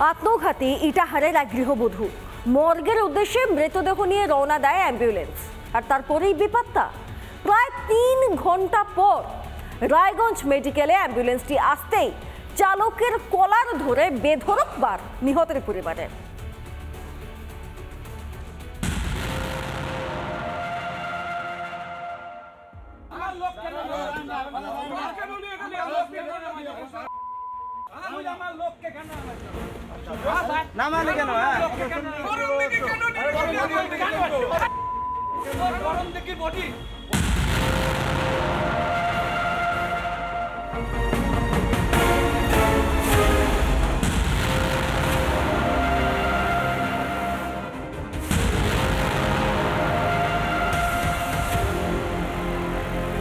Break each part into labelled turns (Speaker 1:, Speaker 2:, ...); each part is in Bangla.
Speaker 1: আত্মঘাতী ইটাহারের এক গৃহবধূ মর্গের উদ্দেশ্যে মৃতদেহ নিয়ে রওনা দেয় অ্যাম্বুলেন্স, আর তারপরেই বিপত্তা। প্রায় 3 ঘন্টা পর রায়গঞ্জ মেডিকেলে অ্যাম্বুলেন্সটি আসতেই চালকের কলার ধরে বেধড়ক মার নিহতের পরিবারের।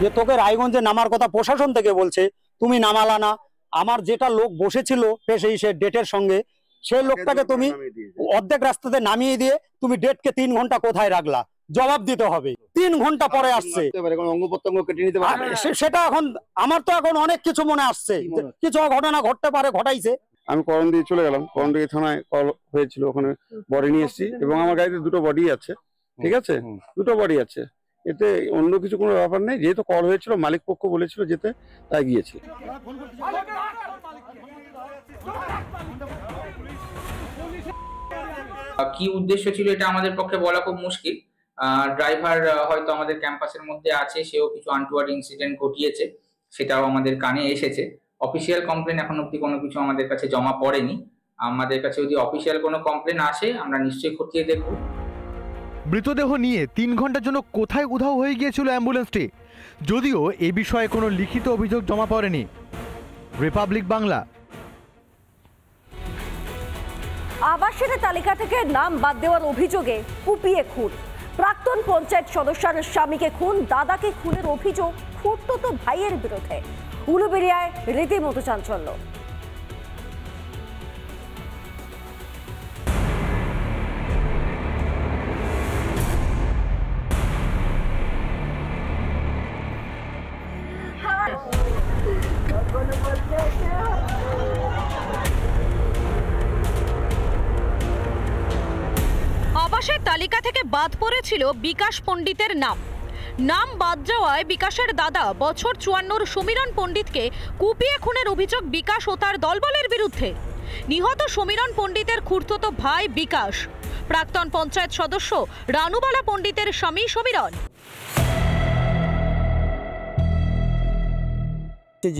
Speaker 2: যে তোকে রায়গঞ্জে নামার কথা প্রশাসন থেকে বলছে, তুমি নামালা না। আমার যেটা লোক বসেছিল সে ডেটের সঙ্গে, সেই লোকটাকে তুমি অর্ধেক রাস্তাতে নামিয়ে দিয়ে তুমি ডেটকে 3 ঘন্টা কোথায় রাখলা? জবাব দিতে হবে। 3 ঘন্টা পরে আসছে, সেটা এখন আমার তো এখন অনেক কিছু মনে আসছে, কিছু ঘটনা ঘটতে পারে, ঘটাইছে।
Speaker 3: আমি করণ দিয়ে চলে গেলাম, করণ দিয়ে থানায় কল হয়েছিল, ওখানে বডি নিয়ে এসেছি এবং আমার গাড়িতে 2টো বডি আছে, ঠিক আছে, 2টো বডি আছে। এতে অন্য কিছু কোনো ব্যাপার নেই, যেহেতু কল হয়েছিল মালিক পক্ষ বলেছিল যেতে, তাই গিয়েছি।
Speaker 4: কি উদ্দেশ্য ছিল এটা আমাদের পক্ষে বলা খুব মুশকিল। ড্রাইভার হয়তো আমাদের ক্যাম্পাসের মধ্যে আছে, সেও কিছু আনটুয়ার্ড ইনসিডেন্ট ঘটিয়েছে, সেটাও আমাদের কানে এসেছে। অফিসিয়াল কমপ্লেন এখন অব্দি কোনো কিছু আমাদের কাছে জমা পড়েনি। আমাদের কাছে যদি অফিসিয়াল কোনো কমপ্লেন আসে আমরা নিশ্চয়ই খতিয়ে দেখব।
Speaker 5: মৃতদেহ নিয়ে 3 ঘন্টার জন্য কোথায় উধাও হয়ে গিয়েছিল অ্যাম্বুলেন্সটি, যদিও এ বিষয়ে কোনো লিখিত অভিযোগ জমা পড়েনি। রিপাবলিক বাংলা।
Speaker 1: আবাসের তালিকা থেকে নাম বাদ দেওয়ার অভিযোগে কুপিয়ে খুন। প্রাক্তন পঞ্চায়েত সদস্যের স্বামীকে খুন, দাদাকে খুনের অভিযোগ খুঁড়তো ভাইয়ের বিরুদ্ধে। উলুবেড়িয়ায় রীতিমতো চাঞ্চল্য।
Speaker 6: আবাসের তালিকা থেকে বাদ পড়েছিল বিকাশ পণ্ডিতের নাম বাদ যাওয়ায় বিকাশের দাদা বছর 54 সমীরণ পণ্ডিতকে কুপিয়ে খুনের অভিযোগ বিকাশ ও তার দলবলের বিরুদ্ধে। নিহত সমীরণ পণ্ডিতের খুড়তুতো ভাই বিকাশ, প্রাক্তন পঞ্চায়েত সদস্য রানুবালা পণ্ডিতের স্বামী সমীরণ।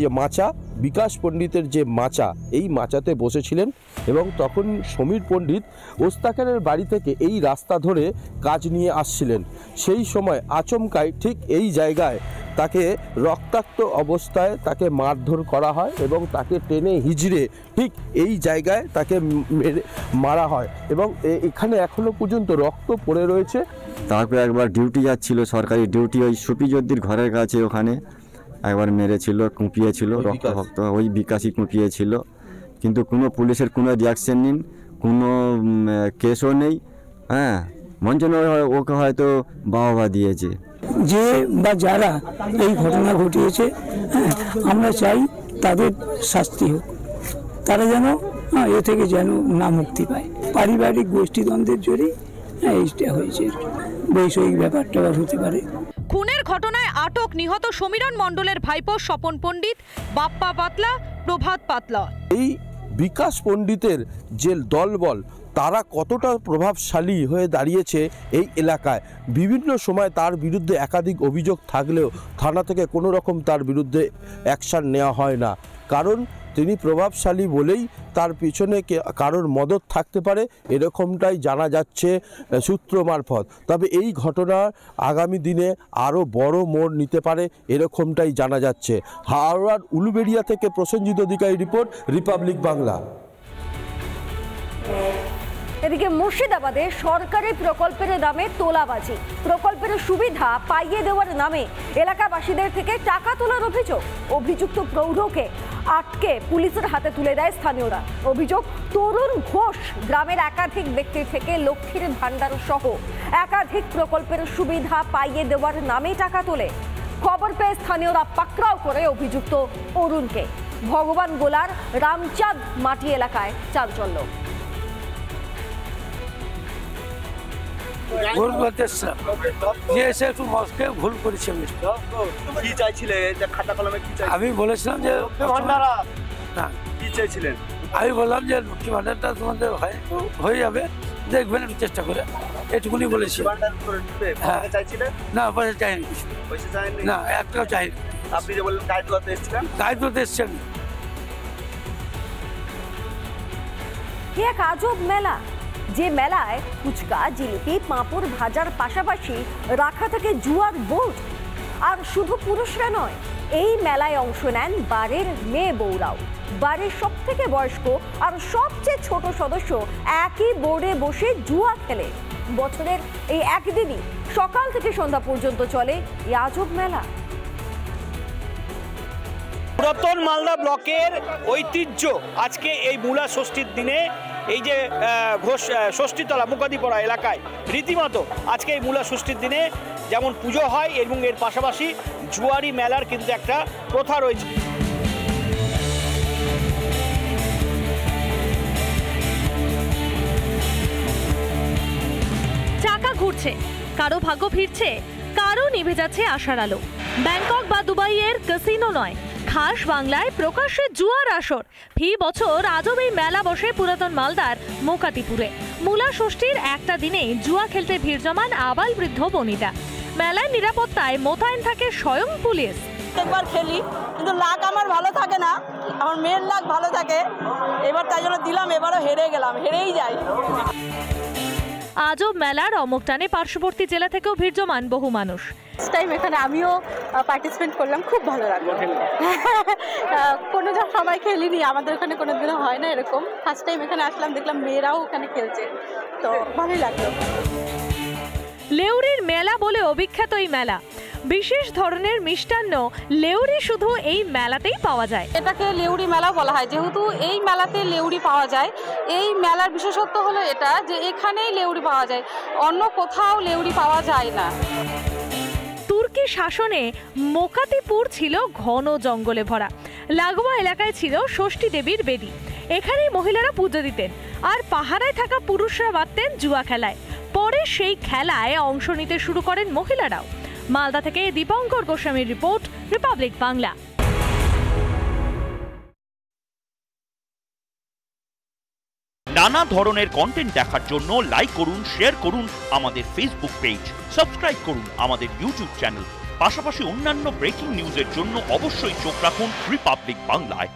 Speaker 7: যে মাচা, বিকাশ পণ্ডিতের যে মাচা, এই মাচাতে বসেছিলেন এবং তখন সমীর পণ্ডিত ওস্তাকারের বাড়ি থেকে এই রাস্তা ধরে কাজ নিয়ে আসছিলেন। সেই সময় আচমকাই ঠিক এই জায়গায় তাকে রক্তাক্ত অবস্থায় তাকে মারধর করা হয় এবং তাকে টেনে হিজড়ে ঠিক এই জায়গায় তাকে মারা হয় এবং এখানে এখনো পর্যন্ত রক্ত পড়ে রয়েছে।
Speaker 8: তারপরে একবার ডিউটি যাচ্ছিল, সরকারি ডিউটি, ওই সুপিজদ্দির ঘরের কাছে, ওখানে একবার মেরেছিল, কুপিয়েছিল, রক্ত ওই বিকাশই কুপিয়েছিল। কিন্তু কোনো পুলিশের কোনো রিয়াকশন নেই, কোনো কেসও নেই। হ্যাঁ, মঞ্চন ওকে হয়তো বাহবা দিয়েছে।
Speaker 9: যে বা যারা এই ঘটনা ঘটিয়েছে, আমরা চাই তাদের শাস্তি হোক, তারা যেন এ থেকে যেন না মুক্তি পায়। পারিবারিক গোষ্ঠীদ্বন্দ্বের জোরেই এইটা হয়েছে, বৈষয়িক ব্যাপারটা হতে পারে।
Speaker 6: খুনের ঘটনায় আটক নিহত সমীরণ মণ্ডলের ভাইপো স্বপন পণ্ডিত, বাপ্পা পাতলা, প্রভাত পাতলা।
Speaker 7: এই বিকাশ পণ্ডিতের যে দলবল, তারা কতটা প্রভাবশালী হয়ে দাঁড়িয়েছে এই এলাকায়। বিভিন্ন সময় তার বিরুদ্ধে একাধিক অভিযোগ থাকলেও থানা থেকে কোনো রকম তার বিরুদ্ধে অ্যাকশান নেওয়া হয় না, কারণ তিনি প্রভাবশালী বলেই তার পিছনে কারোর মদত থাকতে পারে, এরকমটাই জানা যাচ্ছে সূত্র মারফত। তবে এই ঘটনা আগামী দিনে আরও বড় মোড় নিতে পারে, এরকমটাই জানা যাচ্ছে। হাওড়ার উলুবেড়িয়া থেকে প্রসেনজিৎ অধিকারী রিপোর্ট, রিপাবলিক বাংলা।
Speaker 1: এদিকে মুর্শিদাবাদে সরকারি প্রকল্পের নামে তোলাবাজি, প্রকল্পের সুবিধা পাইয়ে দেওয়ার নামে এলাকাবাসীদের থেকে টাকা তোলার অভিযোগ। অভিযুক্ত প্রৌঢ়কে আটকে পুলিশের হাতে তুলে দেয় স্থানীয়রা। অভিযোগ, তরুণ ঘোষ গ্রামের একাধিক ব্যক্তির থেকে লক্ষ্মীর ভান্ডার সহ একাধিক প্রকল্পের সুবিধা পাইয়ে দেওয়ার নামে টাকা তোলে। খবর পেয়ে স্থানীয়রা পাকড়াও করে অভিযুক্ত অরুণকে। ভগবান গোলার রামচাঁদ মাটি এলাকায় চাঞ্চল্য।
Speaker 9: ভুল করতেছিলাম যে এসে একটু মস্কে ভুল করেছি আমি।
Speaker 10: কি চাইছিলে যে খাতা কলমে কি চাই?
Speaker 9: আমি বলেছিলাম যে না,
Speaker 10: কি চাইছিলেন?
Speaker 9: আমি বললাম যে লক্ষ্মী ভান্ডারটা তোমাদের হয়ে যাবে, দেখবেন একটু চেষ্টা করে, এটুকুনি বলেছি।
Speaker 10: ভান্ডার করে দিতে
Speaker 9: হ্যাঁ।
Speaker 10: চাইছিলেন?
Speaker 9: না পয়সা চাইনি কিছু,
Speaker 10: পয়সা চাইনি?
Speaker 9: না একটাও চাইনি।
Speaker 10: আপনি যে বললেন গাইড করতে এসেছিলেন?
Speaker 9: দায়িত্ব এসছি আমি।
Speaker 1: কি এক আজব মেলা, যে মেলায় ফুচকা, জিলিপি, পাঁপড় ভাজার পাশাপাশি রাখা থাকে জুয়ার বোর্ড। আর শুধু পুরুষরা নয়, এই মেলায় অংশ নেন বাড়ির মেয়ে বউরাও। বাড়ির সব থেকে বয়স্ক আর সবচেয়ে ছোট সদস্য একই বোর্ডে বসে জুয়া খেলে। বছরের এই একদিনই সকাল থেকে সন্ধ্যা পর্যন্ত চলে এই আজব মেলা।
Speaker 11: পুরাতন মালদা ব্লকের ঐতিহ্য আজকে এই মূলা ষষ্ঠীর দিনে এই যে ষষ্ঠীতলা মুকাদিপাড়া এলাকায় রীতিমতো আজকে এই মূলা ষষ্ঠীর দিনে যেমন পুজো হয় এবং এর পাশাপাশি জুয়ারি মেলার কিন্তু একটা প্রথা রয়েছে।
Speaker 6: চাকা ঘুরছে, কারো ভাগ্য ফিরছে, কারো নিভে যাচ্ছে আশার আলো। ব্যাংকক বা দুবাইয়ের ক্যাসিনো নয়, খাস বাংলায় প্রকাশ্যে জুয়ার আসর। ফি বছর আজব এই মেলা বসে পুরাতন মালদার মোকাতিপুরে। মূলা ষষ্ঠীর একটা দিনে জুয়া খেলতে ভিড় জমান আবাল বৃদ্ধ বনিতা। মেলায় নিরাপত্তায় মোতায়েন থাকে স্বয়ং পুলিশ।
Speaker 12: একবার খেলি কিন্তু লাক আমার ভালো থাকে না, আমার মেয়ের লাক ভালো থাকে, এবার তাই জন্য দিলাম, এবারও হেরে গেলাম, হেরেই যাই।
Speaker 6: আজব মেলার অমুক টানে পার্শ্ববর্তী জেলা থেকেও ভিড় জমান বহু মানুষ।
Speaker 12: টাইম এখানে আমিও পার্টিসিপেট করলাম, খুব ভালো লাগলো। কোনো সময় খেলিনি, আমাদের ওখানে কোনোদিনও হয় না এরকম। ফার্স্ট টাইম এখানে আসলাম, দেখলাম মেয়েরাও ওখানে খেলছে, তো ভালোই লাগলো।
Speaker 6: লেউরির মেলা বলে অবিখ্যাত এই মেলা। বিশেষ ধরনের মিষ্টান্ন লেউরি শুধু এই মেলাতেই পাওয়া যায়।
Speaker 12: এটাকে লেউরি মেলা বলা হয় যেহেতু এই মেলাতে লেউরি পাওয়া যায়। এই মেলার বিশেষত্ব হলো এটা যে এখানেই লেউরি পাওয়া যায়, অন্য কোথাও লেউরি পাওয়া যায় না।
Speaker 6: তুর্কি শাসনে মোকাতিপুর ছিল ঘন জঙ্গলে ভরা। লাগোয়া এলাকায় ছিল ষষ্ঠী দেবীর বেদি। এখানেই মহিলারা পুজো দিতেন আর পাহারায় থাকা পুরুষরা বাঁধতেন জুয়া খেলায়। পরে সেই খেলায় অংশ নিতে শুরু করেন মহিলারাও। মালদা থেকে দীপঙ্কর গোস্বামীর রিপোর্ট, রিপাবলিক বাংলা।
Speaker 13: নানা ধরনের কন্টেন্ট দেখার জন্য লাইক করুন, শেয়ার করুন আমাদের ফেসবুক পেজ, সাবস্ক্রাইব করুন আমাদের ইউটিউব চ্যানেল। পাশাপাশি অন্যান্য ব্রেকিং নিউজের জন্য অবশ্যই চোখ রাখুন রিপাবলিক বাংলায়।